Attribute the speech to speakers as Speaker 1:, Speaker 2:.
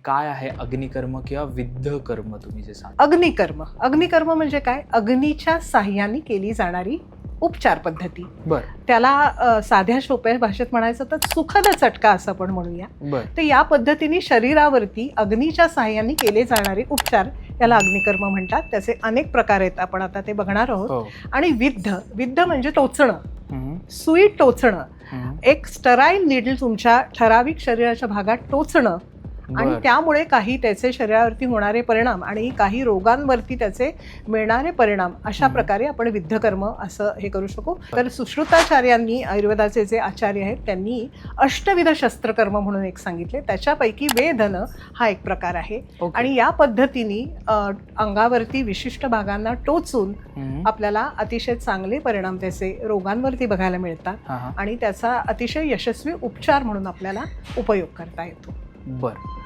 Speaker 1: काय आहे अग्निकर्म किंवा विद्ध कर्म तुम्ही जे सांग?
Speaker 2: अग्निकर्म म्हणजे काय? अग्नीच्या साह्याने केली जाणारी उपचार पद्धती.
Speaker 1: बरं
Speaker 2: त्याला साध्या सोप्या भाषेत म्हणायचं तर सुखद चटका असं आपण म्हणूया.
Speaker 1: बरं
Speaker 2: तर या पद्धतीने शरीरावरती अग्नीच्या साह्याने केले जाणारे उपचार याला अग्निकर्म म्हणतात. त्याचे अनेक प्रकार आहेत, आपण आता ते बघणार आहोत.
Speaker 1: हो.
Speaker 2: आणि विद्ध म्हणजे टोचणं,
Speaker 1: हम्म,
Speaker 2: सुई टोचणं,
Speaker 1: हम्म.
Speaker 2: एक स्टराईल निडल तुमच्या ठराविक शरीराच्या भागात टोचणं आणि
Speaker 1: बरं.
Speaker 2: त्यामुळे काही त्याचे शरीरावरती होणारे परिणाम आणि काही रोगांवरती त्याचे मिळणारे परिणाम अशा प्रकारे आपण विद्धकर्म असं हे करू शकू. तर सुश्रुताचार्यांनी, आयुर्वेदाचे जे आचार्य आहेत, त्यांनी अष्टविध शस्त्रकर्म म्हणून एक सांगितले. त्याच्यापैकी वेधन हा एक प्रकार आहे.
Speaker 1: ओके.
Speaker 2: आणि या पद्धतीने अंगावरती विशिष्ट भागांना टोचून
Speaker 1: हम्म.
Speaker 2: आपल्याला अतिशय चांगले परिणाम त्याचे रोगांवरती बघायला मिळतात
Speaker 1: हा, हा.
Speaker 2: आणि त्याचा अतिशय यशस्वी उपचार म्हणून आपल्याला उपयोग करता येतो.
Speaker 1: बरं.